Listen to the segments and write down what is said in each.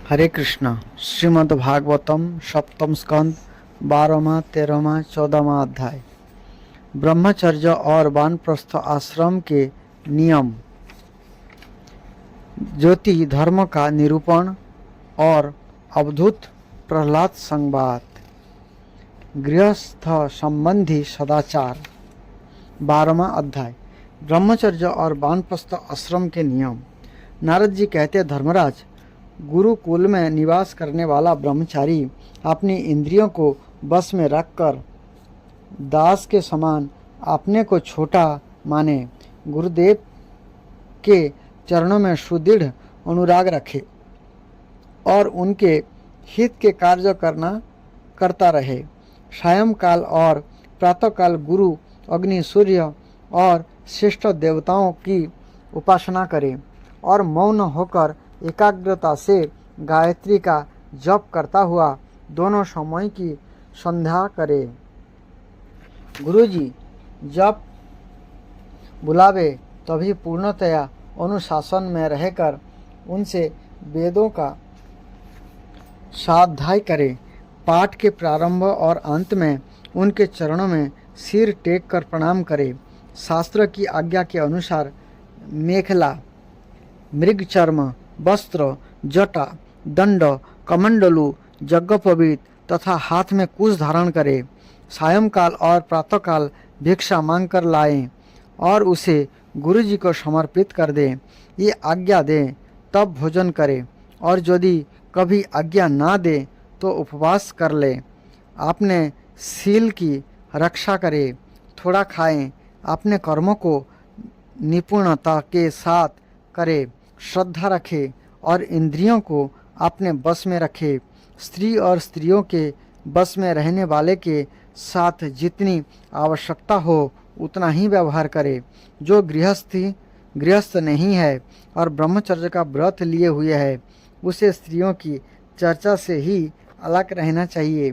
हरे कृष्णा। श्रीमद् भागवतम सप्तम स्कंद 12वां 13वां 14वां अध्याय। ब्रह्मचर्य और वानप्रस्थ आश्रम के नियम। ज्योति धर्म का निरूपण और अवधूत प्रहलाद संवाद। गृहस्थ संबंधी सदाचार। 12वां अध्याय। ब्रह्मचर्य और वानप्रस्थ आश्रम के नियम। नारद जी कहते, धर्मराज, गुरुकुल में निवास करने वाला ब्रह्मचारी अपनी इंद्रियों को बस में रखकर दास के समान अपने को छोटा माने, गुरुदेव के चरणों में सुदृढ़ अनुराग रखे और उनके हित के कार्य करता रहे। सायंकाल और प्रातःकाल गुरु, अग्नि, सूर्य और श्रेष्ठ देवताओं की उपासना करे और मौन होकर एकाग्रता से गायत्री का जप करता हुआ दोनों समय की संध्या करे। गुरुजी जब बुलावे तभी पूर्णतया अनुशासन में रहकर उनसे वेदों का स्वाध्याय करे। पाठ के प्रारंभ और अंत में उनके चरणों में सिर टेक कर प्रणाम करे। शास्त्र की आज्ञा के अनुसार मेखला, मृगचर्म, वस्त्र, जटा, दंड, कमंडलू, यज्ञोपवीत तथा हाथ में कुश धारण करे। सायंकाल और प्रातःकाल भिक्षा मांग कर लाएं और उसे गुरु जी को समर्पित कर दें। ये आज्ञा दें तब भोजन करे और यदि कभी आज्ञा ना दे तो उपवास कर ले। अपने शील की रक्षा करे, थोड़ा खाएं, अपने कर्मों को निपुणता के साथ करे, श्रद्धा रखे और इंद्रियों को अपने बस में रखे। स्त्री और स्त्रियों के बस में रहने वाले के साथ जितनी आवश्यकता हो उतना ही व्यवहार करे। जो गृहस्थ नहीं है और ब्रह्मचर्य का व्रत लिए हुए है, उसे स्त्रियों की चर्चा से ही अलग रहना चाहिए।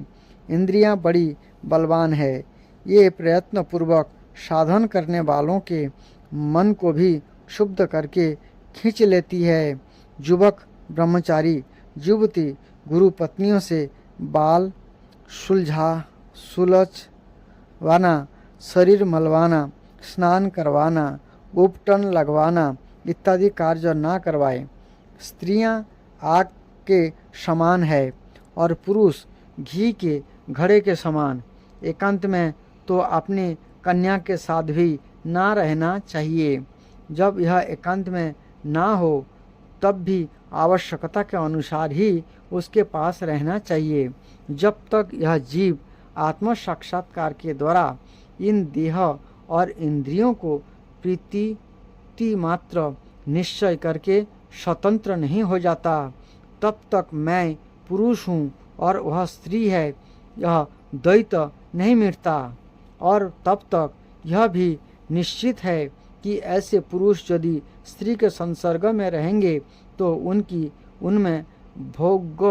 इंद्रियां बड़ी बलवान है, ये प्रयत्न पूर्वक साधन करने वालों के मन को भी शुद्ध करके खींच लेती है। युवक ब्रह्मचारी युवती गुरु पत्नियों से बाल सुलझवाना, शरीर मलवाना, स्नान करवाना, उपटन लगवाना इत्यादि कार्य ना करवाए। स्त्रियां आग के समान है और पुरुष घी के घड़े के समान। एकांत में तो अपनी कन्या के साथ भी ना रहना चाहिए। जब यह एकांत में ना हो तब भी आवश्यकता के अनुसार ही उसके पास रहना चाहिए। जब तक यह जीव आत्म साक्षात्कार के द्वारा इन देह और इंद्रियों को प्रीति मात्र निश्चय करके स्वतंत्र नहीं हो जाता, तब तक मैं पुरुष हूँ और वह स्त्री है, यह द्वैत नहीं मिटता। और तब तक यह भी निश्चित है कि ऐसे पुरुष यदि स्त्री के संसर्ग में रहेंगे तो उनमें भोग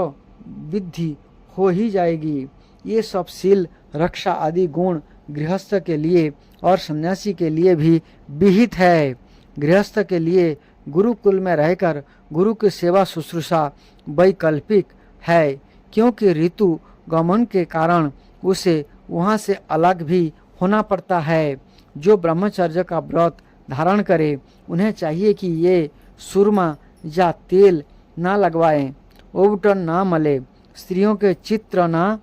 विद्धि हो ही जाएगी। ये सब शील, रक्षा आदि गुण गृहस्थ के लिए और सन्यासी के लिए भी विहित है। गृहस्थ के लिए गुरुकुल में रहकर गुरु की सेवा शुश्रूषा वैकल्पिक है, क्योंकि ऋतु गमन के कारण उसे वहाँ से अलग भी होना पड़ता है। जो ब्रह्मचर्य का व्रत धारण करे उन्हें चाहिए कि ये सुरमा या तेल ना लगवाएं, ओवटन ना मले, स्त्रियों के चित्र ना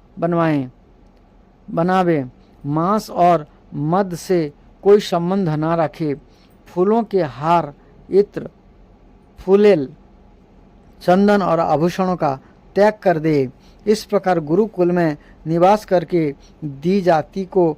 बनावे, मांस और मद से कोई संबंध ना रखे, फूलों के हार, इत्र, फूलेल, चंदन और आभूषणों का त्याग कर दे। इस प्रकार गुरुकुल में निवास करके दी जाति को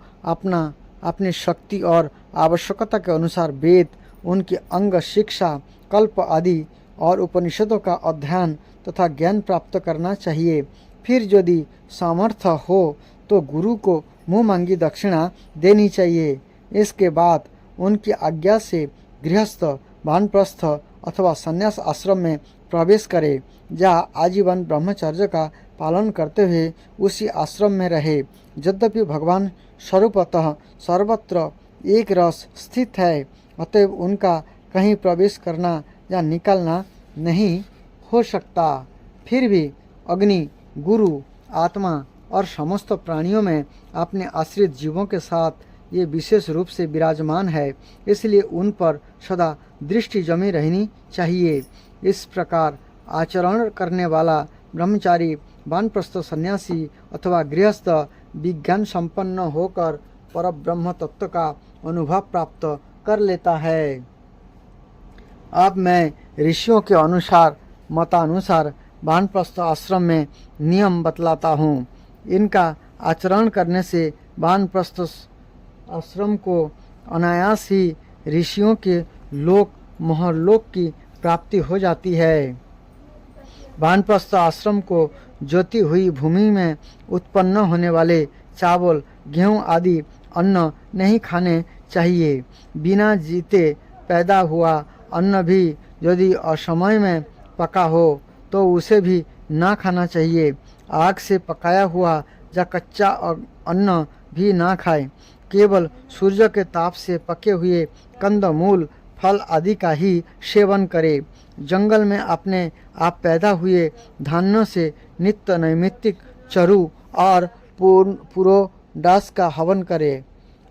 अपनी शक्ति और आवश्यकता के अनुसार वेद, उनके अंग, शिक्षा, कल्प आदि और उपनिषदों का अध्ययन तथा ज्ञान प्राप्त करना चाहिए। फिर यदि सामर्थ्य हो तो गुरु को मुँह मांगी दक्षिणा देनी चाहिए। इसके बाद उनकी आज्ञा से गृहस्थ, वानप्रस्थ अथवा संन्यास आश्रम में प्रवेश करे, जहाँ आजीवन ब्रह्मचर्य का पालन करते हुए उसी आश्रम में रहे। यद्यपि भगवान स्वरूपतः सर्वत्र एक रस स्थित है, अतएव उनका कहीं प्रवेश करना या निकलना नहीं हो सकता। फिर भी अग्नि गुरु, आत्मा और समस्त प्राणियों में अपने आश्रित जीवों के साथ ये विशेष रूप से विराजमान है, इसलिए उन पर सदा दृष्टि जमी रहनी चाहिए। इस प्रकार आचरण करने वाला ब्रह्मचारी, वानप्रस्थ सन्यासी अथवा गृहस्थ विज्ञान संपन्न होकर परब्रह्म तत्व का अनुभव प्राप्त कर लेता है। अब मैं ऋषियों के मतानुसार वानप्रस्थ आश्रम में नियम बतलाता हूँ। इनका आचरण करने से वानप्रस्थ आश्रम को अनायास ही ऋषियों के मोहलोक की प्राप्ति हो जाती है। वानप्रस्थ आश्रम को जोती हुई भूमि में उत्पन्न होने वाले चावल, गेहूं आदि अन्न नहीं खाने चाहिए। बिना जीते पैदा हुआ अन्न भी यदि असमय में पका हो तो उसे भी ना खाना चाहिए। आग से पकाया हुआ या कच्चा अन्न भी ना खाएं। केवल सूर्य के ताप से पके हुए कंदमूल, फल आदि का ही सेवन करें। जंगल में अपने आप पैदा हुए धान्यों से नित्य नैमित्तिक चरु और पुरोडास का हवन करें।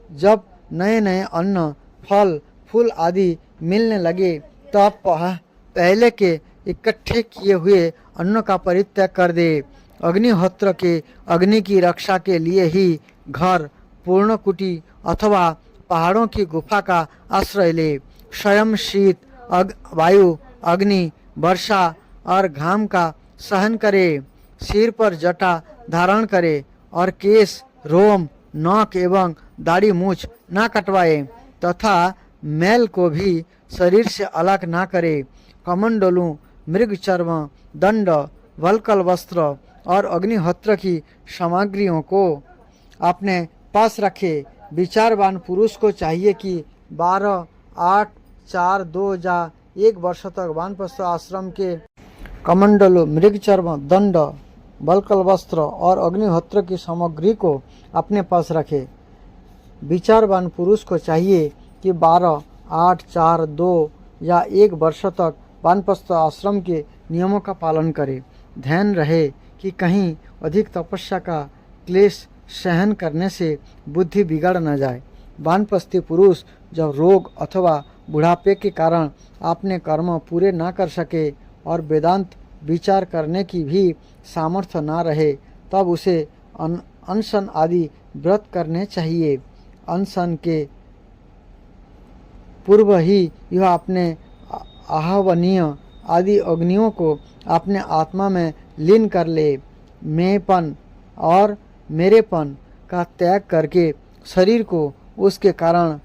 जब नए नए अन्न, फल, फूल आदि मिलने लगे तब पहले के इकट्ठे किए हुए अन्न का परित्याग कर दे। अग्निहोत्र के अग्नि की रक्षा के लिए ही घर, पूर्णकुटी अथवा पहाड़ों की गुफा का आश्रय ले। स्वयं शीत, वायु, अग्नि, वर्षा और घाम का सहन करे। सिर पर जटा धारण करे और केश, रोम, नौक एवं दाढ़ी मूछ ना कटवाए तथा मैल को भी शरीर से अलग ना करे। कमंडलू, मृग चर्म, दंड, वल्कल वस्त्र और अग्निहोत्र की सामग्रियों को अपने पास रखे। विचारवान पुरुष को चाहिए कि 12, 8, 4, 2 या 1 वर्ष तक वानप्रस्थ आश्रम के कमंडलू, मृग चर्म, दंड, वल्कल वस्त्र और अग्निहोत्र की सामग्री को अपने पास रखे। विचारवान पुरुष को चाहिए कि 12, 8, 4, 2 या 1 वर्ष तक वानप्रस्थ आश्रम के नियमों का पालन करे। ध्यान रहे कि कहीं अधिक तपस्या का क्लेश सहन करने से बुद्धि बिगड़ न जाए। वानप्रस्थी पुरुष जब रोग अथवा बुढ़ापे के कारण अपने कर्म पूरे ना कर सके और वेदांत विचार करने की भी सामर्थ्य ना रहे तब उसे अनशन आदि व्रत करने चाहिए। अनशन के पूर्व ही यह अपने आहवनीय आदि अग्नियों को अपने आत्मा में लीन कर ले। मैंपन और मेरेपन का त्याग करके शरीर को उसके कारण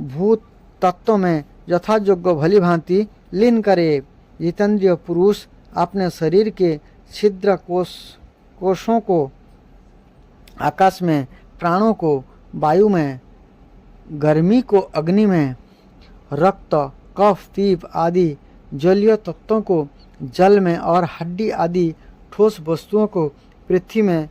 भूत तत्व में यथायोग्य भली भांति लीन करे। जितेंद्रिय पुरुष अपने शरीर के छिद्र कोशों को आकाश में, प्राणों को वायु में, गर्मी को अग्नि में, रक्त, कफ, पीप आदि जलीय तत्वों को जल में और हड्डी आदि ठोस वस्तुओं को पृथ्वी में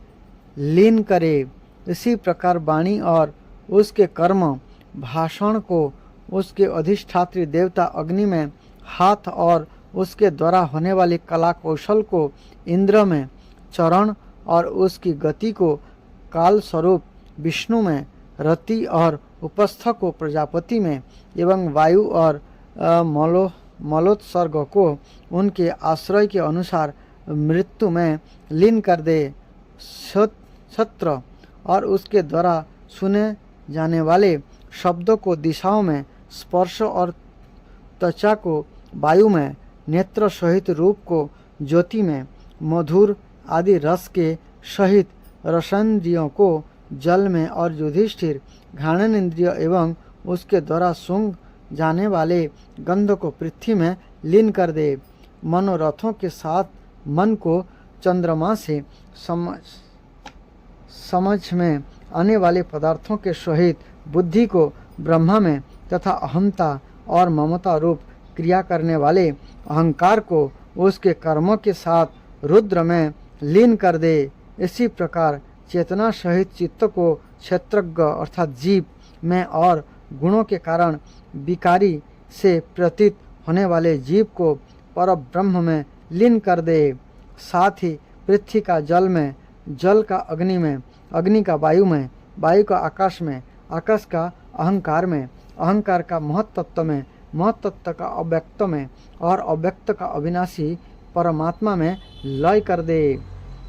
लीन करे। इसी प्रकार वाणी और उसके कर्म, भाषण को उसके अधिष्ठात्री देवता अग्नि में, हाथ और उसके द्वारा होने वाली कला कौशल को इंद्र में, चरण और उसकी गति को काल स्वरूप विष्णु में, रति और उपस्थ को प्रजापति में एवं वायु और मलोत्सर्ग को उनके आश्रय के अनुसार मृत्यु में लीन कर दे। छत्र और उसके द्वारा सुने जाने वाले शब्दों को दिशाओं में, स्पर्श और त्वचा को वायु में, नेत्र सहित रूप को ज्योति में, मधुर आदि रस के सहित रसेंद्रियों को जल में और युधिष्ठिर घ्राणन इंद्रिय एवं उसके द्वारा सूंघ जाने वाले गंध को पृथ्वी में लीन कर दे। मनोरथों के साथ मन को चंद्रमा से समझ में आने वाले पदार्थों के सहित बुद्धि को ब्रह्मा में तथा अहंता और ममता रूप क्रिया करने वाले अहंकार को उसके कर्मों के साथ रुद्र में लीन कर दे। इसी प्रकार चेतना सहित चित्त को क्षेत्रज्ञ अर्थात जीव में और गुणों के कारण विकारी से प्रतीत होने वाले जीव को पर ब्रह्म में लीन कर दे। साथ ही पृथ्वी का जल में, जल का अग्नि में, अग्नि का वायु में, वायु का आकाश में, आकाश का अहंकार में, अहंकार का महत्तत्व में, महत्तत्व का अव्यक्त में और अव्यक्त का अविनाशी परमात्मा में लय कर दे।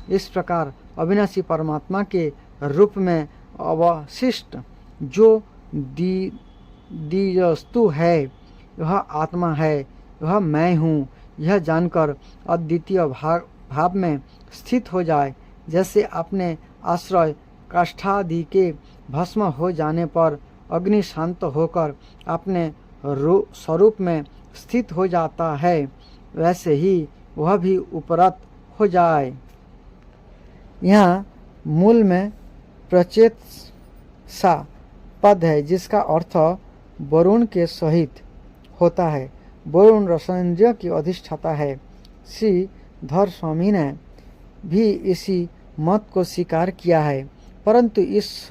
इस प्रकार अविनाशी परमात्मा के रूप में अवशिष्ट जो दीजस्तु है, यह आत्मा है, यह मैं हूँ, यह जानकर अद्वितीय भाव में स्थित हो जाए। जैसे अपने आश्रय काष्ठादि के भस्म हो जाने पर अग्नि शांत होकर अपने स्वरूप में स्थित हो जाता है, वैसे ही वह भी उपरत हो जाए। यहाँ मूल में प्रचेत सा पद है जिसका अर्थ वरुण के सहित होता है। वरुण रसनेंद्रिय की अधिष्ठाता है। श्री धर स्वामी ने भी इसी मत को स्वीकार किया है, परंतु इस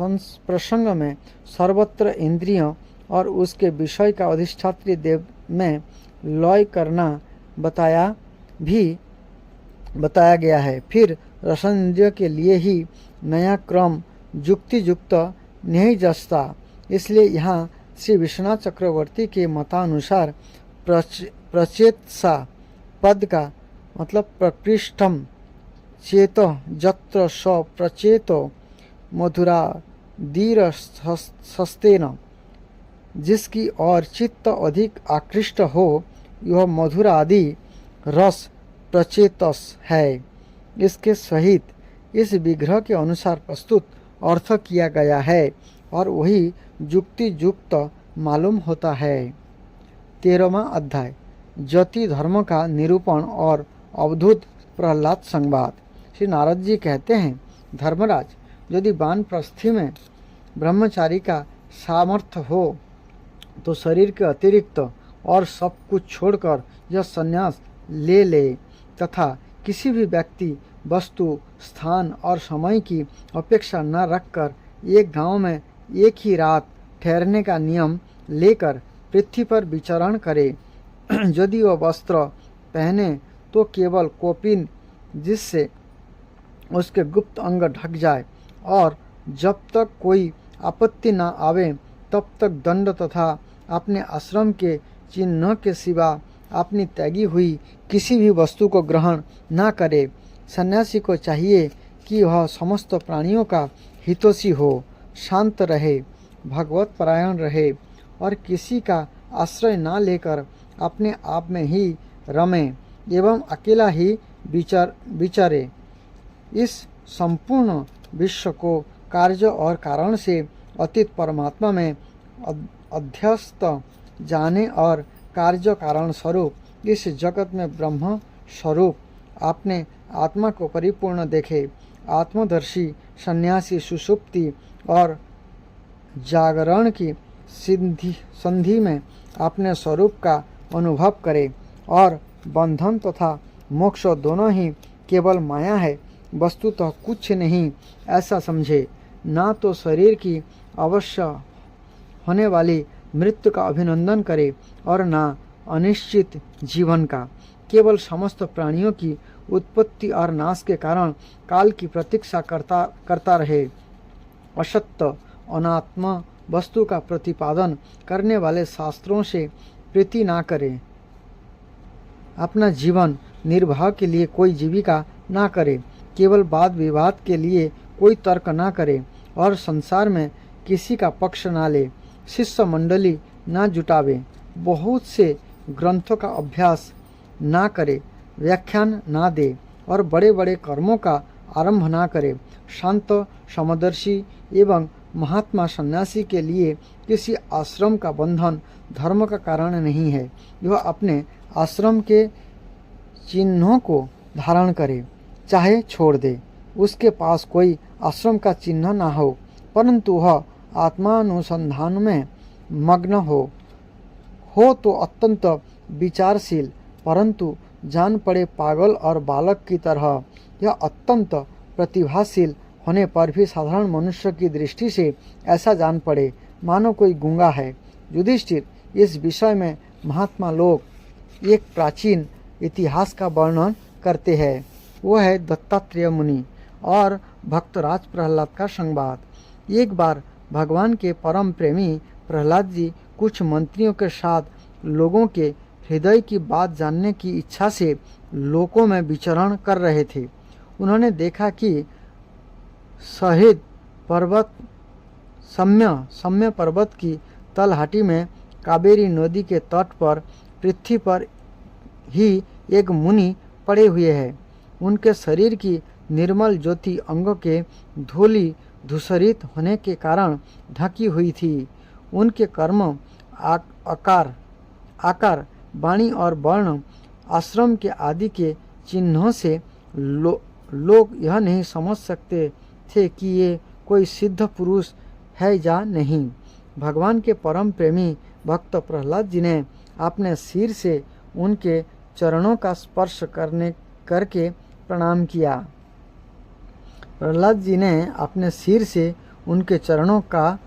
प्रसंग में सर्वत्र इंद्रियों और उसके विषय का अधिष्ठात्री देव में लय करना बताया गया है। फिर रसनेंद्रिय के लिए ही नया क्रम युक्ति युक्त नहीं जचता। इसलिए यहाँ श्री विश्वनाथ चक्रवर्ती के मतानुसार प्रचेतसा पद का मतलब प्रकृष्टम चेत जत्र स प्रचेतो मधुरा दीर सस्तेन, जिसकी ओर चित्त अधिक आकृष्ट हो, यह मधुर आदि रस प्रचेतस है। इसके सहित इस विग्रह के अनुसार प्रस्तुत अर्थ किया गया है और वही युक्ति युक्त मालूम होता है। 13वां अध्याय ज्योति धर्म का निरूपण और अवधूत प्रहलाद संवाद। श्री नारद जी कहते हैं, धर्मराज, यदि वानप्रस्थी में ब्रह्मचारी का सामर्थ्य हो तो शरीर के अतिरिक्त और सब कुछ छोड़कर यह संन्यास ले ले तथा किसी भी व्यक्ति, वस्तु, स्थान और समय की अपेक्षा न रखकर एक गांव में एक ही रात ठहरने का नियम लेकर पृथ्वी पर विचरण करे। यदि वह वस्त्र पहने तो केवल कौपीन जिससे उसके गुप्त अंग ढक जाए, और जब तक कोई आपत्ति न आवे तब तक दंड तथा अपने आश्रम के चिन्ह के सिवा अपनी त्यागी हुई किसी भी वस्तु को ग्रहण न करे। सन्यासी को चाहिए कि वह समस्त प्राणियों का हितोषी हो, शांत रहे, भगवत परायण रहे और किसी का आश्रय न लेकर अपने आप में ही रमे एवं अकेला ही विचरे। इस संपूर्ण विश्व को कार्य और कारण से अतीत परमात्मा में अध्यस्त जाने और कार्य कारण स्वरूप इस जगत में ब्रह्म स्वरूप अपने आत्मा को परिपूर्ण देखे। आत्मदर्शी सन्यासी सुषुप्ति और जागरण की संधि में अपने स्वरूप का अनुभव करे और बंधन तथा मोक्ष दोनों ही केवल माया है, वस्तुतः कुछ नहीं ऐसा समझे। ना तो शरीर की अवश्य होने वाली मृत्यु का अभिनंदन करे और ना अनिश्चित जीवन का। केवल समस्त प्राणियों की उत्पत्ति और नाश के कारण काल की प्रतीक्षा करता रहे। असत्य अनात्मा वस्तु का प्रतिपादन करने वाले शास्त्रों से प्रीति ना करे। अपना जीवन निर्वाह के लिए कोई जीविका ना करे। केवल वाद विवाद के लिए कोई तर्क ना करे और संसार में किसी का पक्ष ना ले। शिष्य मंडली ना जुटावे, बहुत से ग्रंथों का अभ्यास ना करे, व्याख्यान ना दे और बड़े बड़े कर्मों का आरंभ ना करे। शांत समदर्शी एवं महात्मा सन्यासी के लिए किसी आश्रम का बंधन धर्म का कारण नहीं है। यह अपने आश्रम के चिन्हों को धारण करे, चाहे छोड़ दे। उसके पास कोई आश्रम का चिन्ह ना हो, परंतु वह आत्मानुसंधान में मग्न हो तो अत्यंत विचारशील, परंतु जान पड़े पागल और बालक की तरह। यह अत्यंत प्रतिभाशील होने पर भी साधारण मनुष्य की दृष्टि से ऐसा जान पड़े मानो कोई गूंगा है। युधिष्ठिर, इस विषय में महात्मा लोग एक प्राचीन इतिहास का वर्णन करते हैं। वो है दत्तात्रेय मुनि और भक्तराज प्रहलाद का संवाद। एक बार भगवान के परम प्रेमी प्रहलाद जी कुछ मंत्रियों के साथ लोगों के हृदय की बात जानने की इच्छा से लोकों में विचरण कर रहे थे। उन्होंने देखा कि शहीद पर्वत सम्य पर्वत की तलहटी में कावेरी नदी के तट पर पृथ्वी पर ही एक मुनि पड़े हुए हैं। उनके शरीर की निर्मल ज्योति अंगों के धूलि धूसरित होने के कारण ढकी हुई थी। उनके कर्म आकार वाणी और वर्ण आश्रम के आदि के चिन्हों से लोग यह नहीं समझ सकते थे कि ये कोई सिद्ध पुरुष है या नहीं। भगवान के परम प्रेमी भक्त प्रहलाद जी ने अपने सिर से उनके चरणों का स्पर्श करके प्रणाम किया। प्रहलाद जी ने अपने सिर से उनके चरणों का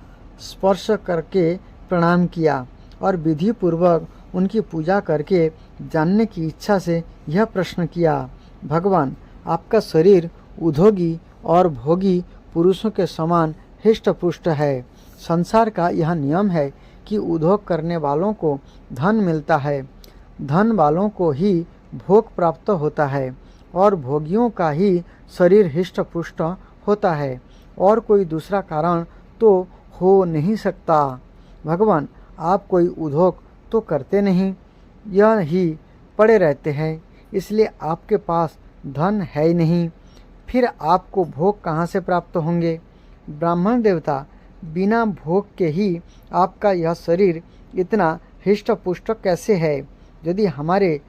स्पर्श करके प्रणाम किया और विधि पूर्वक उनकी पूजा करके जानने की इच्छा से यह प्रश्न किया, भगवान, आपका शरीर उद्योगी और भोगी पुरुषों के समान हृष्ट पुष्ट है। संसार का यह नियम है कि उद्योग करने वालों को धन मिलता है, धन वालों को ही भोग प्राप्त होता है और भोगियों का ही शरीर हृष्ट पुष्ट होता है, और कोई दूसरा कारण तो हो नहीं सकता। भगवान, आप कोई उद्योग तो करते नहीं, यह ही पड़े रहते हैं, इसलिए आपके पास धन है ही नहीं, फिर आपको भोग कहाँ से प्राप्त होंगे? ब्राह्मण देवता, बिना भोग के ही आपका यह शरीर इतना हृष्ट पुष्ट कैसे है? यदि हमारे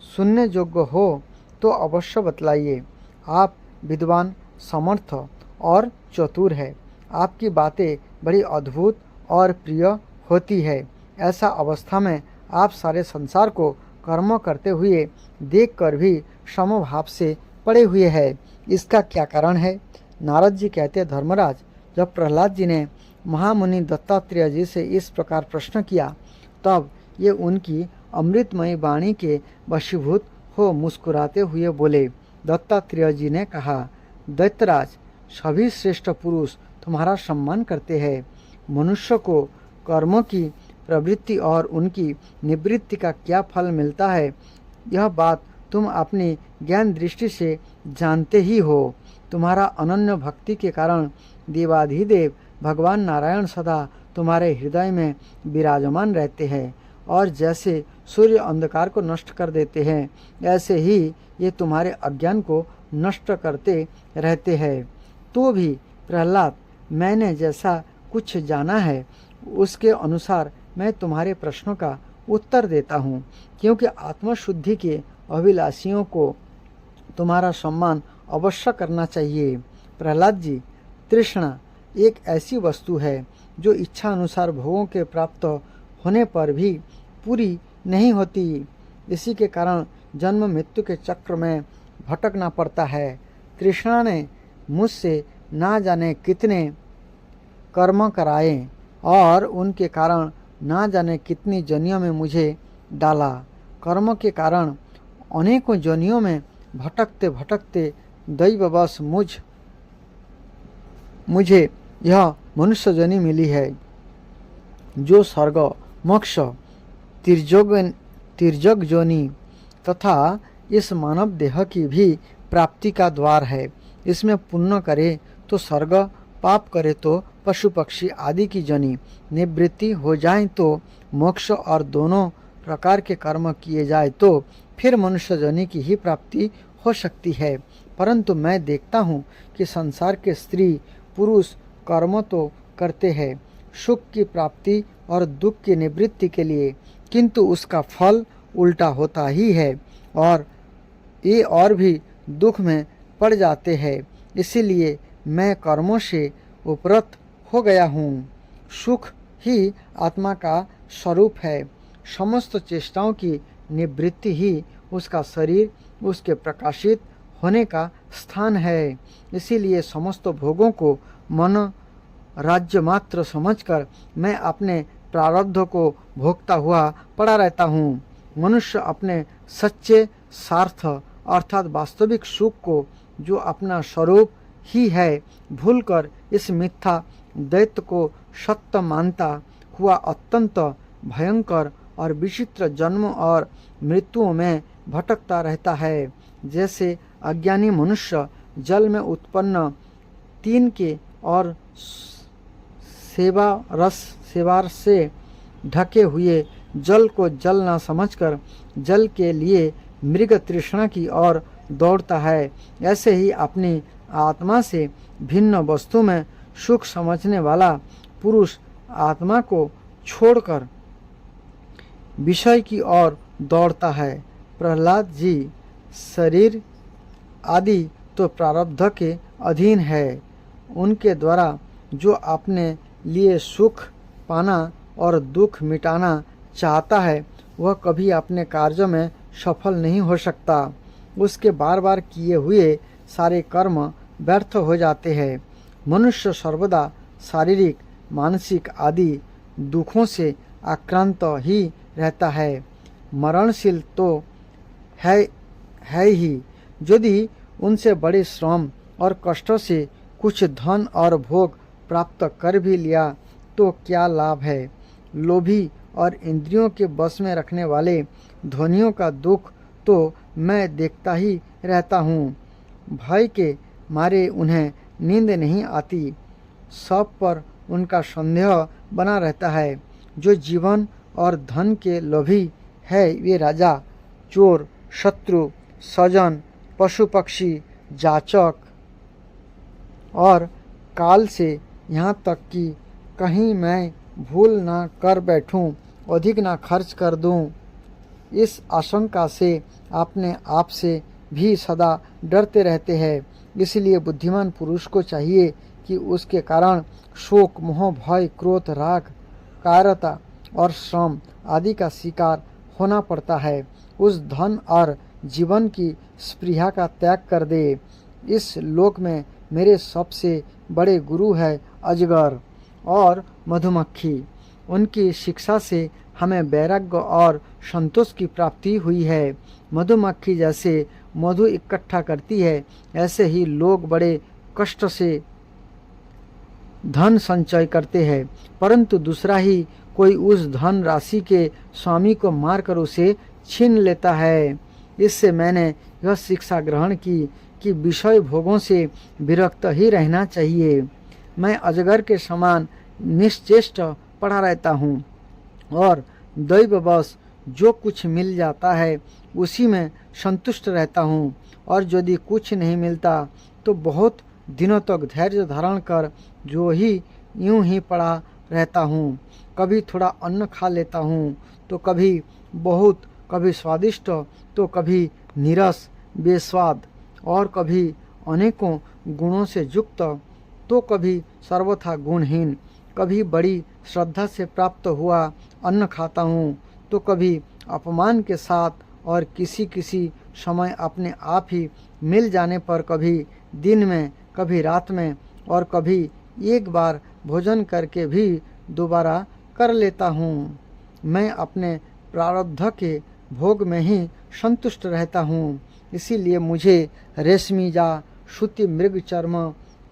सुनने योग्य हो तो अवश्य बतलाइए। आप विद्वान, समर्थ और चतुर है, आपकी बातें बड़ी अद्भुत और प्रिय होती है। ऐसा अवस्था में आप सारे संसार को कर्म करते हुए देखकर भी समभाव से पड़े हुए हैं, इसका क्या कारण है? नारद जी कहते, धर्मराज, जब प्रहलाद जी ने महामुनि दत्तात्रेय जी से इस प्रकार प्रश्न किया, तब ये उनकी अमृतमयी वाणी के वशीभूत हो मुस्कुराते हुए बोले। दत्तात्रेय जी ने कहा, दैत्यराज, सभी श्रेष्ठ पुरुष तुम्हारा सम्मान करते हैं। मनुष्य को कर्मों की प्रवृत्ति और उनकी निवृत्ति का क्या फल मिलता है, यह बात तुम अपनी ज्ञान दृष्टि से जानते ही हो। तुम्हारा अनन्य भक्ति के कारण देवाधिदेव भगवान नारायण सदा तुम्हारे हृदय में विराजमान रहते हैं, और जैसे सूर्य अंधकार को नष्ट कर देते हैं, ऐसे ही ये तुम्हारे अज्ञान को नष्ट करते रहते हैं। तो भी प्रहलाद, मैंने जैसा कुछ जाना है उसके अनुसार मैं तुम्हारे प्रश्नों का उत्तर देता हूँ, क्योंकि आत्मशुद्धि के अभिलाषियों को तुम्हारा सम्मान अवश्य करना चाहिए। प्रहलाद जी, तृष्णा एक ऐसी वस्तु है जो इच्छा अनुसार भोगों के प्राप्त होने पर भी पूरी नहीं होती। इसी के कारण जन्म मृत्यु के चक्र में भटकना पड़ता है। तृष्णा ने मुझसे ना जाने कितने कर्म कराए और उनके कारण ना जाने कितनी जनियों में मुझे डाला। कर्म के कारण अनेकों जनियों में भटकते भटकते दैववश मुझे यह मनुष्य जनी मिली है, जो स्वर्ग, मोक्ष, तिर्यक जोनि तथा इस मानव देह की भी प्राप्ति का द्वार है। इसमें पुण्य करे तो स्वर्ग, पाप करे तो पशु पक्षी आदि की जनी, निवृत्ति हो जाए तो मोक्ष, और दोनों प्रकार के कर्म किए जाए तो फिर मनुष्य जनी की ही प्राप्ति हो सकती है। परंतु मैं देखता हूँ कि संसार के स्त्री पुरुष कर्म तो करते हैं सुख की प्राप्ति और दुख की निवृत्ति के लिए, किंतु उसका फल उल्टा होता ही है और ये और भी दुख में पड़ जाते हैं। इसीलिए मैं कर्मों से उपरत हो गया हूँ। सुख ही आत्मा का स्वरूप है। समस्त चेष्टाओं की निवृत्ति ही उसका शरीर, उसके प्रकाशित होने का स्थान है। इसीलिए समस्त भोगों को मन राज्य मात्र समझकर मैं अपने प्रारब्ध को भोगता हुआ पड़ा रहता हूँ। मनुष्य अपने सच्चे सार्थ अर्थात वास्तविक सुख को, जो अपना स्वरूप ही है, भूलकर इस मिथ्या दैत्य को सत्य मानता हुआ अत्यंत भयंकर और विचित्र जन्मों और मृत्युओं में भटकता रहता है। जैसे अज्ञानी मनुष्य जल में उत्पन्न तीन के और सेवार से ढके हुए जल को जल न समझकर जल के लिए मृग तृष्णा की ओर दौड़ता है, ऐसे ही अपनी आत्मा से भिन्न वस्तु में सुख समझने वाला पुरुष आत्मा को छोड़कर विषय की ओर दौड़ता है। प्रहलाद जी, शरीर आदि तो प्रारब्ध के अधीन है। उनके द्वारा जो अपने लिए सुख पाना और दुख मिटाना चाहता है, वह कभी अपने कार्यों में सफल नहीं हो सकता। उसके बार बार किए हुए सारे कर्म व्यर्थ हो जाते हैं। मनुष्य सर्वदा शारीरिक, मानसिक आदि दुखों से आक्रांत ही रहता है। मरणशील तो है ही। यदि उनसे बड़े श्रम और कष्टों से कुछ धन और भोग प्राप्त कर भी लिया तो क्या लाभ है। लोभी और इंद्रियों के बस में रखने वाले ध्वनियों का दुख तो मैं देखता ही रहता हूँ। भय के मारे उन्हें नींद नहीं आती। सब पर उनका संदेह बना रहता है। जो जीवन और धन के लोभी है, वे राजा, चोर, शत्रु, स्वजन, पशु पक्षी, जाचक और काल से यहाँ तक कि कहीं मैं भूल ना कर बैठूं, अधिक ना खर्च कर दूं, इस आशंका से अपने आप से भी सदा डरते रहते हैं। इसलिए बुद्धिमान पुरुष को चाहिए कि उसके कारण शोक, मोह, भय, क्रोध, राग, कायरता और श्रम आदि का शिकार होना पड़ता है, उस धन और जीवन की स्पृहा का त्याग कर दे। इस लोक में मेरे सबसे बड़े गुरु है अजगर और मधुमक्खी। उनकी शिक्षा से हमें वैराग्य और संतोष की प्राप्ति हुई है। मधुमक्खी जैसे मधु इकट्ठा करती है, ऐसे ही लोग बड़े कष्ट से धन संचय करते हैं, परंतु दूसरा ही कोई उस धन राशि के स्वामी को मारकर उसे छीन लेता है। इससे मैंने यह शिक्षा ग्रहण की कि विषय भोगों से विरक्त ही रहना चाहिए। मैं अजगर के समान निश्चेष्ट पड़ा रहता हूँ और दैववश जो कुछ मिल जाता है उसी में संतुष्ट रहता हूँ, और यदि कुछ नहीं मिलता तो बहुत दिनों तक धैर्य धारण कर जो ही यूं ही पड़ा रहता हूँ। कभी थोड़ा अन्न खा लेता हूँ तो कभी बहुत, कभी स्वादिष्ट तो कभी नीरस बेस्वाद, और कभी अनेकों गुणों से युक्त तो कभी सर्वथा गुणहीन। कभी बड़ी श्रद्धा से प्राप्त हुआ अन्न खाता हूँ तो कभी अपमान के साथ, और किसी समय अपने आप ही मिल जाने पर कभी दिन में, कभी रात में, और कभी एक बार भोजन करके भी दोबारा कर लेता हूँ। मैं अपने प्रारब्ध के भोग में ही संतुष्ट रहता हूँ। इसीलिए मुझे रेशमी या सूती मृग चर्म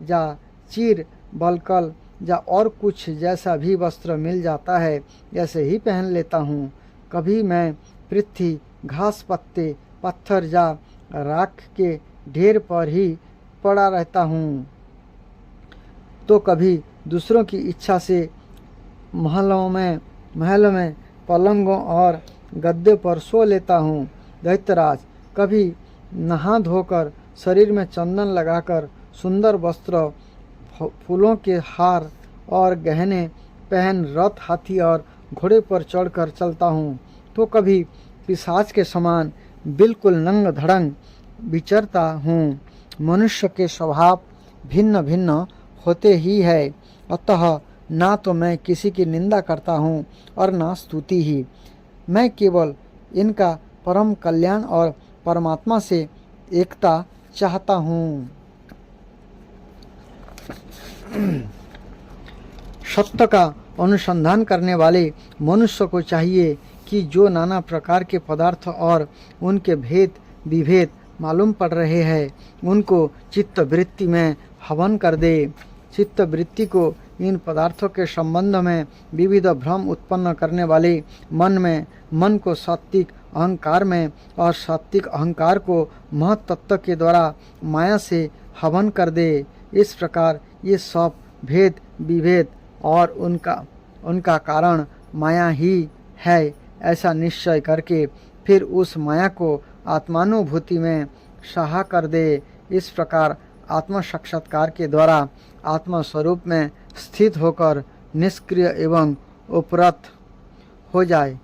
या चीर बलकल या और कुछ जैसा भी वस्त्र मिल जाता है, ऐसे ही पहन लेता हूँ। कभी मैं पृथ्वी, घास, पत्ते, पत्थर या राख के ढेर पर ही पड़ा रहता हूँ, तो कभी दूसरों की इच्छा से महलों में पलंगों और गद्दे पर सो लेता हूँ। दैत्यराज, कभी नहा धोकर शरीर में चंदन लगाकर सुंदर वस्त्र, फूलों के हार और गहने पहन रथ, हाथी और घोड़े पर चढ़कर चलता हूँ, तो कभी पिशाच के समान बिल्कुल नंग धड़ंग विचरता हूँ। मनुष्य के स्वभाव भिन्न भिन्न होते ही है, अतः ना तो मैं किसी की निंदा करता हूँ और ना स्तुति ही। मैं केवल इनका परम कल्याण और परमात्मा से एकता चाहता हूँ। सत्य का अनुसंधान करने वाले मनुष्य को चाहिए कि जो नाना प्रकार के पदार्थ और उनके भेद विभेद मालूम पड़ रहे हैं उनको चित्त वृत्ति में हवन कर दे। चित्त वृत्ति को इन पदार्थों के संबंध में विविध भ्रम उत्पन्न करने वाले मन को सात्विक अहंकार में और सात्विक अहंकार को महत तत्व के द्वारा माया से हवन कर दे। इस प्रकार ये सब भेद विभेद और उनका कारण माया ही है ऐसा निश्चय करके फिर उस माया को आत्मानुभूति में सहा कर दे। इस प्रकार आत्म साक्षात्कार के द्वारा आत्मा स्वरूप में स्थित होकर निष्क्रिय एवं उपरत हो जाए।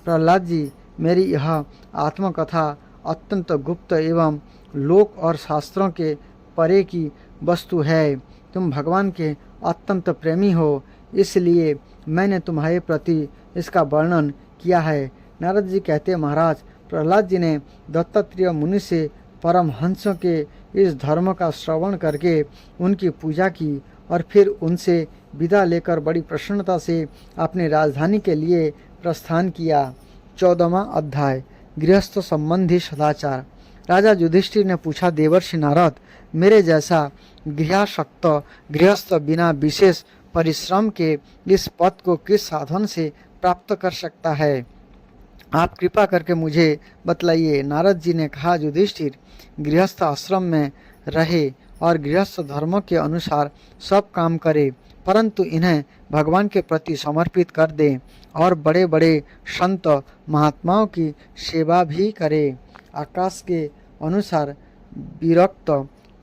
प्रहलाद जी, मेरी यह आत्मकथा अत्यंत गुप्त एवं लोक और शास्त्रों के परे की वस्तु है। तुम भगवान के अत्यंत प्रेमी हो, इसलिए मैंने तुम्हारे प्रति इसका वर्णन किया है। नारद जी कहते, महाराज, प्रहलाद जी ने दत्तात्रेय मुनि से परमहंसों के इस धर्म का श्रवण करके उनकी पूजा की और फिर उनसे विदा लेकर बड़ी प्रसन्नता से अपनी राजधानी के लिए प्रस्थान किया। 14वां अध्याय, गृहस्थ संबंधी सदाचार। राजा युधिष्ठिर ने पूछा, देवर्षि नारद, मेरे जैसा गृहासक्त गृहस्थ बिना विशेष परिश्रम के इस पद को किस साधन से प्राप्त कर सकता है? आप कृपा करके मुझे बतलाइए। नारद जी ने कहा, युधिष्ठिर, गृहस्थ आश्रम में रहे और गृहस्थ धर्मों के अनुसार सब काम करे, परंतु इन्हें भगवान के प्रति समर्पित कर दे और बड़े बड़े संत महात्माओं की सेवा भी करे। आकाश के अनुसार विरक्त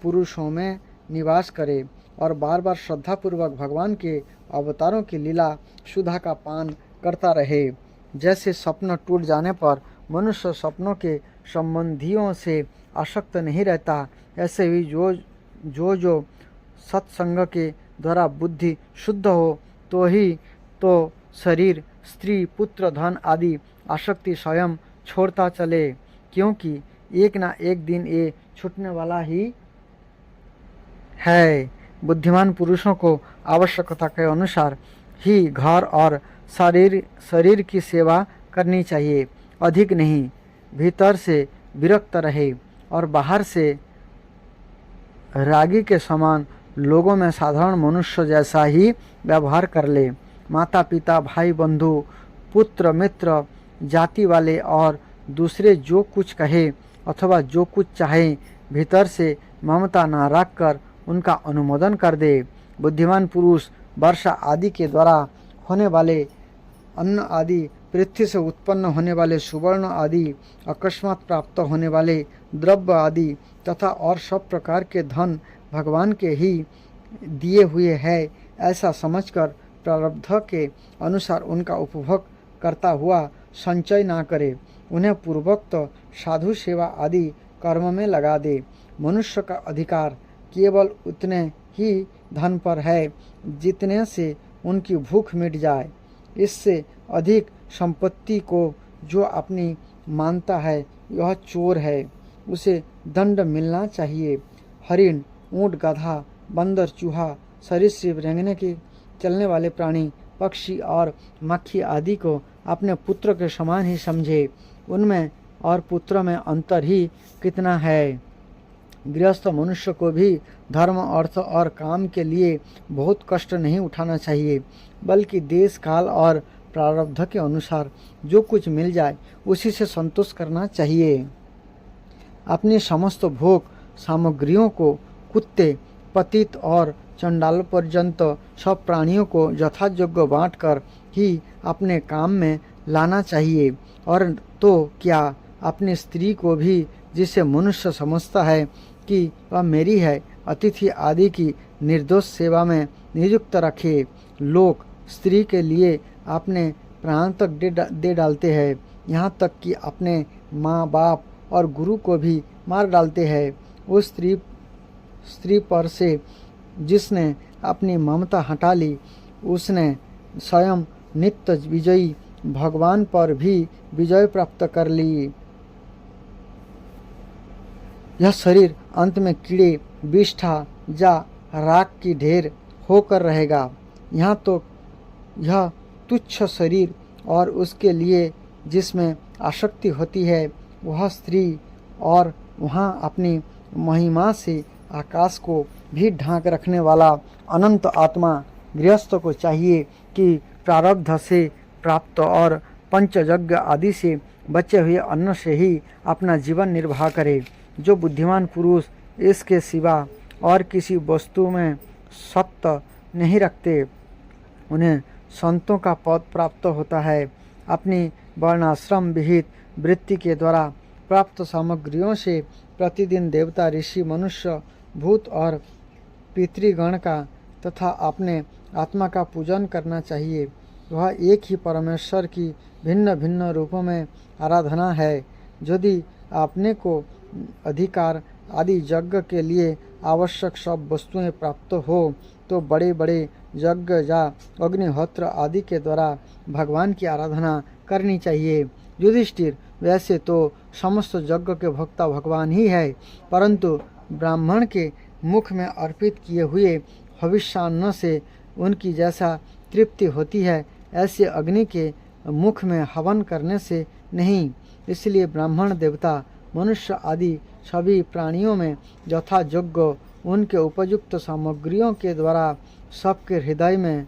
पुरुषों में निवास करे और बार बार श्रद्धापूर्वक भगवान के अवतारों की लीला सुधा का पान करता रहे। जैसे स्वप्न टूट जाने पर मनुष्य स्वप्नों के संबंधियों से आसक्त नहीं रहता, ऐसे ही जो सत्संग के द्वारा बुद्धि शुद्ध हो तो शरीर, स्त्री, पुत्र, धन आदि आसक्ति स्वयं छोड़ता चले, क्योंकि एक ना एक दिन ये छूटने वाला ही है। बुद्धिमान पुरुषों को आवश्यकता के अनुसार ही घर और शरीर की सेवा करनी चाहिए, अधिक नहीं। भीतर से विरक्त रहे और बाहर से रागी के समान लोगों में साधारण मनुष्य जैसा ही व्यवहार कर ले। माता पिता, भाई बंधु, पुत्र मित्र, जाति वाले और दूसरे जो कुछ कहे अथवा जो कुछ चाहे, भीतर से ममता न रख कर उनका अनुमोदन कर दे। बुद्धिमान पुरुष वर्षा आदि के द्वारा होने वाले अन्न आदि, पृथ्वी से उत्पन्न होने वाले सुवर्ण आदि, अकस्मात प्राप्त होने वाले द्रव्य आदि तथा और सब प्रकार के धन भगवान के ही दिए हुए है, ऐसा समझकर प्रारब्ध के अनुसार उनका उपभोग करता हुआ संचय ना करे। उन्हें पूर्वोक्त साधु सेवा आदि कर्म में लगा दे। मनुष्य का अधिकार केवल उतने ही धन पर है जितने से उनकी भूख मिट जाए। इससे अधिक संपत्ति को जो अपनी मानता है यह चोर है, उसे दंड मिलना चाहिए। हरिण, ऊंट, गधा, बंदर, चूहा, सरीसृप, रेंगने के चलने वाले प्राणी, पक्षी और मक्खी आदि को अपने पुत्र के समान ही समझे। उनमें और पुत्र में अंतर ही कितना है। गृहस्थ मनुष्य को भी धर्म, अर्थ और काम के लिए बहुत कष्ट नहीं उठाना चाहिए, बल्कि देश काल और प्रारब्ध के अनुसार जो कुछ मिल जाए उसी से संतोष करना चाहिए। अपनी समस्त भोग सामग्रियों को कुत्ते, पतित और चंडाल पर्यंत सब प्राणियों को यथायोग्य बांटकर ही अपने काम में लाना चाहिए। और तो क्या, अपनी स्त्री को भी, जिसे मनुष्य समझता है कि वह मेरी है, अतिथि आदि की निर्दोष सेवा में नियुक्त रखे। लोग स्त्री के लिए अपने प्राण तक दे डालते हैं, यहाँ तक कि अपने माँ बाप और गुरु को भी मार डालते हैं। उस स्त्री पर से जिसने अपनी ममता हटा ली, उसने स्वयं नित्य विजयी भगवान पर भी विजय प्राप्त कर ली। यह शरीर अंत में कीड़े, विष्ठा या राख की ढेर होकर रहेगा। यहाँ तो यह तुच्छ शरीर और उसके लिए जिसमें आसक्ति होती है वह स्त्री और वहाँ अपनी महिमा से आकाश को भी ढांक रखने वाला अनंत आत्मा गृहस्थ को चाहिए कि प्रारब्ध से प्राप्त और पंचयज्ञ आदि से बचे हुए अन्न से ही अपना जीवन निर्वाह करे। जो बुद्धिमान पुरुष इसके सिवा और किसी वस्तु में सत्य नहीं रखते, उन्हें संतों का पद प्राप्त होता है। अपनी वर्णाश्रम विहित वृत्ति के द्वारा प्राप्त सामग्रियों से प्रतिदिन देवता, ऋषि, मनुष्य, भूत और पितृगण का तथा अपने आत्मा का पूजन करना चाहिए। वह एक ही परमेश्वर की भिन्न भिन्न रूपों में आराधना है। यदि अपने को अधिकार आदि यज्ञ के लिए आवश्यक सब वस्तुएं प्राप्त हो तो बड़े बड़े यज्ञ या अग्निहोत्र आदि के द्वारा भगवान की आराधना करनी चाहिए। युधिष्ठिर, वैसे तो समस्त यज्ञ के भोक्ता भगवान ही है, परंतु ब्राह्मण के मुख में अर्पित किए हुए हविष्यान्न से उनकी जैसा तृप्ति होती है, ऐसे अग्नि के मुख में हवन करने से नहीं। इसलिए ब्राह्मण, देवता, मनुष्य आदि सभी प्राणियों में यथा योग्य उनके उपयुक्त सामग्रियों के द्वारा सबके हृदय में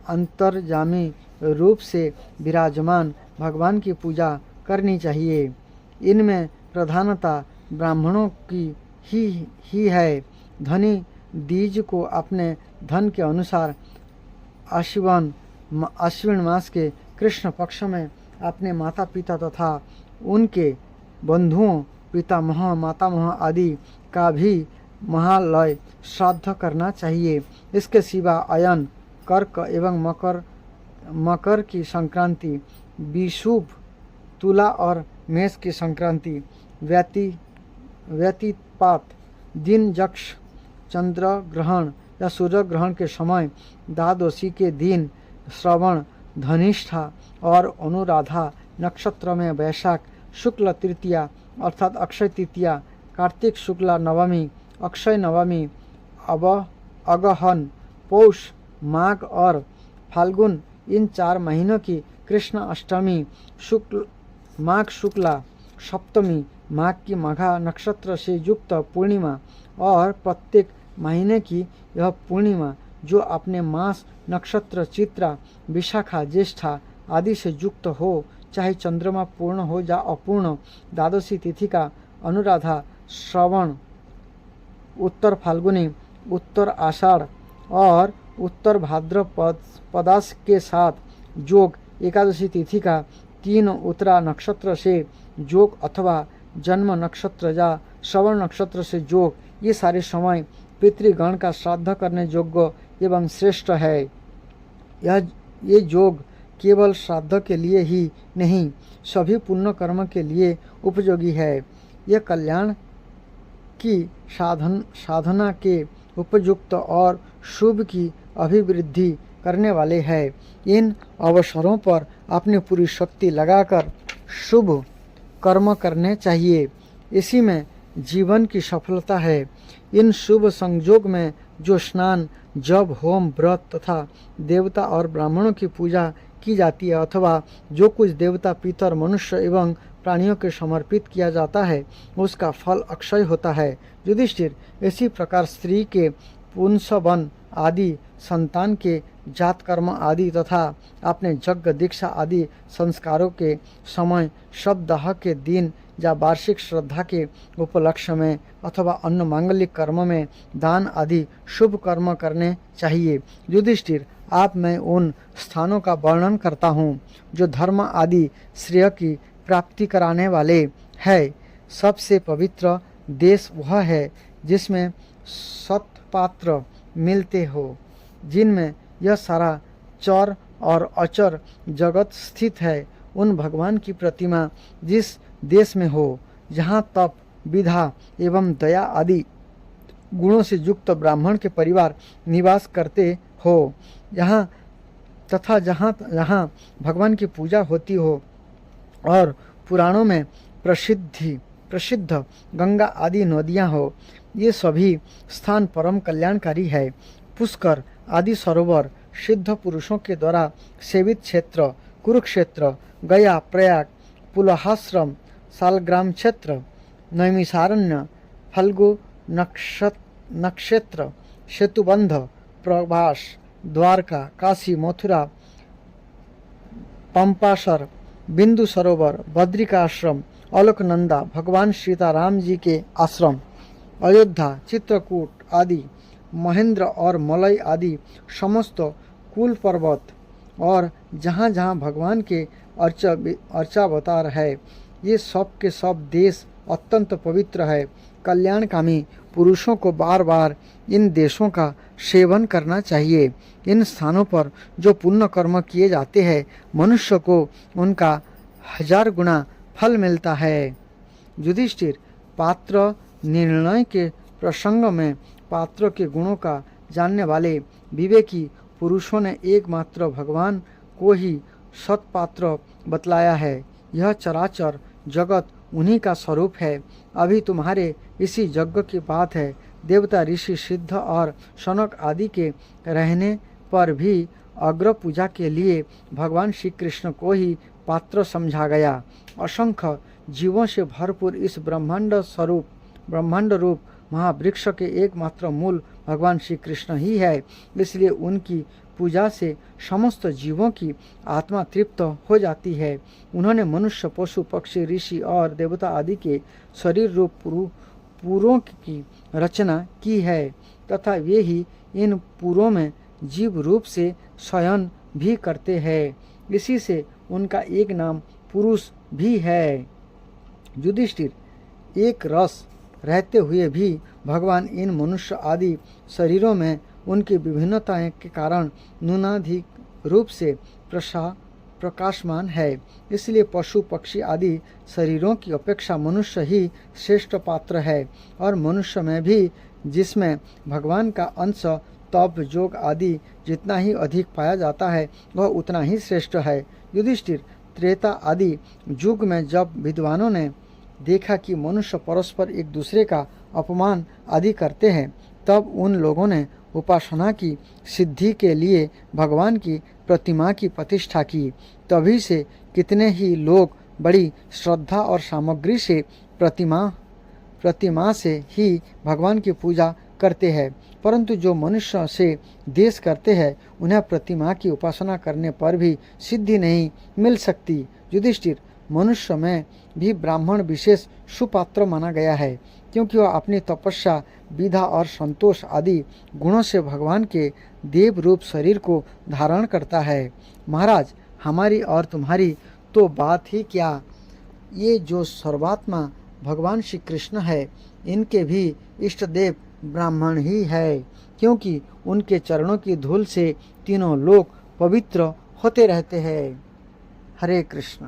अंतर्यामी रूप से विराजमान भगवान की पूजा करनी चाहिए। इनमें प्रधानता ब्राह्मणों की ही है। धनी दीज को अपने धन के अनुसार आश्विन मास के कृष्ण पक्ष में अपने माता पिता तथा उनके बंधुओं, पितामह, मातामह आदि का भी महालय श्राद्ध करना चाहिए। इसके सिवा अयन, कर्क एवं मकर की संक्रांति, विषुव, तुला और मेष की संक्रांति, व्यतिपात, दिन यक्ष, चंद्र ग्रहण या सूर्य ग्रहण के समय, द्वादशी के दिन, श्रवण, धनिष्ठा और अनुराधा नक्षत्र में वैशाख शुक्ल तृतीया अर्थात अक्षय तृतीया, कार्तिक शुक्ला नवमी, अक्षय नवमी, अगहन, पौष, माघ और फाल्गुन, इन 4 महीनों की कृष्ण अष्टमी, माघ शुक्ला सप्तमी, माघ की मघा नक्षत्र से युक्त पूर्णिमा और प्रत्येक महीने की यह पूर्णिमा जो अपने मास नक्षत्र चित्रा, विशाखा, ज्येष्ठा आदि से युक्त हो, चाहे चंद्रमा पूर्ण हो या अपूर्ण, द्वादशी तिथि का अनुराधा, श्रवण, उत्तर फाल्गुनी, उत्तर आषाढ़ और उत्तर भाद्रपदास के साथ जोग, एकादशी तिथि का 3 उत्तरा नक्षत्र से जोग अथवा जन्म नक्षत्र या श्रवण नक्षत्र से जोग, ये सारे समय पितृगण का श्राद्ध करने योग्य एवं श्रेष्ठ है। ये योग केवल श्राद्ध के लिए ही नहीं, सभी पुण्य कर्म के लिए उपयोगी है। यह कल्याण की साधना के उपयुक्त और शुभ की अभिवृद्धि करने वाले हैं। इन अवसरों पर अपनी पूरी शक्ति लगाकर शुभ कर्म करने चाहिए, इसी में जीवन की सफलता है। इन शुभ संयोग में जो स्नान, जप, होम, व्रत तथा देवता और ब्राह्मणों की पूजा की जाती है अथवा जो कुछ देवता, पितर, मनुष्य एवं प्राणियों के समर्पित किया जाता है, उसका फल अक्षय होता है। युधिष्ठिर, इसी प्रकार स्त्री के पुंसवन आदि, संतान के जात कर्म आदि तथा अपने यज्ञ, दीक्षा आदि संस्कारों के समय, शबदाह के दिन या वार्षिक श्रद्धा के उपलक्ष्य में अथवा अन्य मांगलिक कर्म में दान आदि शुभ कर्म करने चाहिए। युधिष्ठिर, आप मैं उन स्थानों का वर्णन करता हूँ जो धर्म आदि श्रेय की प्राप्ति कराने वाले हैं। सबसे पवित्र देश वह है जिसमें सत्पात्र मिलते हो, जिनमें यह सारा चर और अचर जगत स्थित है। उन भगवान की प्रतिमा जिस देश में हो, जहाँ तप, विधा एवं दया आदि गुणों से युक्त ब्राह्मण के परिवार निवास करते हो, यहाँ तथा जहाँ भगवान की पूजा होती हो और पुराणों में प्रसिद्ध गंगा आदि नदियाँ हो, ये सभी स्थान परम कल्याणकारी है। पुष्कर आदि सरोवर सिद्ध पुरुषों के द्वारा सेवित क्षेत्र, कुरुक्षेत्र, गया, प्रयाग, पुलहाश्रम, सालग्राम क्षेत्र, नैमिषारण्य, फल्गु नक्षत्र, सेतुबंध, प्रभास, द्वारका, काशी, मथुरा, पंपासर, बिंदु सरोवर, बद्रिकाश्रम, अलकनंदा, भगवान सीताराम जी के आश्रम, अयोध्या, चित्रकूट आदि, महेंद्र और मलय आदि समस्त कुल पर्वत और जहाँ जहाँ भगवान के अर्चावतार है, ये सब के सब देश अत्यंत पवित्र है। कल्याणकामी पुरुषों को बार बार इन देशों का सेवन करना चाहिए। इन स्थानों पर जो पुण्य कर्म किए जाते हैं, मनुष्य को उनका 1000 गुना फल मिलता है। युधिष्ठिर, पात्र निर्णय के प्रसंग में पात्रों के गुणों का जानने वाले विवेकी पुरुषों ने एकमात्र भगवान को ही सत्पात्र बतलाया है। यह चराचर जगत उन्हीं का स्वरूप है। अभी तुम्हारे इसी यज्ञ की बात है। देवता, ऋषि, सिद्ध और शनक आदि के रहने पर भी अग्र पूजा के लिए भगवान श्री कृष्ण को ही पात्र समझा गया। असंख्य जीवों से भरपूर इस ब्रह्मांड रूप महावृक्ष के एकमात्र मूल भगवान श्री कृष्ण ही है। इसलिए उनकी पूजा से समस्त जीवों की आत्मा तृप्त हो जाती है। उन्होंने मनुष्य, पशु, पक्षी, ऋषि और देवता आदि के शरीर रूप पूरों की रचना की है तथा वे ही इन पूरों में जीव रूप से शयन भी करते हैं। इसी से उनका एक नाम पुरुष भी है। युधिष्ठिर, एक रस रहते हुए भी भगवान इन मनुष्य आदि शरीरों में उनकी विभिन्नताएं के कारण न्यूनाधिक रूप से प्रकाशमान है। इसलिए पशु, पक्षी आदि शरीरों की अपेक्षा मनुष्य ही श्रेष्ठ पात्र है। और मनुष्य में भी जिसमें भगवान का अंश, तप, योग आदि जितना ही अधिक पाया जाता है, वह उतना ही श्रेष्ठ है। युधिष्ठिर, त्रेता आदि युग में जब विद्वानों ने देखा कि मनुष्य परस्पर एक दूसरे का अपमान आदि करते हैं, तब उन लोगों ने उपासना की सिद्धि के लिए भगवान की प्रतिमा की प्रतिष्ठा की। तभी से कितने ही लोग बड़ी श्रद्धा और सामग्री से प्रतिमा से ही भगवान की पूजा करते हैं, परंतु जो मनुष्य से देश करते हैं, उन्हें प्रतिमा की उपासना करने पर भी सिद्धि नहीं मिल सकती। युधिष्ठिर, मनुष्य में भी ब्राह्मण विशेष सुपात्र माना गया है, क्योंकि वह अपनी तपस्या, विधा और संतोष आदि गुणों से भगवान के देव रूप शरीर को धारण करता है। महाराज, हमारी और तुम्हारी तो बात ही क्या, ये जो सर्वात्मा भगवान श्री कृष्ण है, इनके भी इष्ट देव ब्राह्मण ही है, क्योंकि उनके चरणों की धूल से तीनों लोक पवित्र होते रहते हैं। हरे कृष्ण।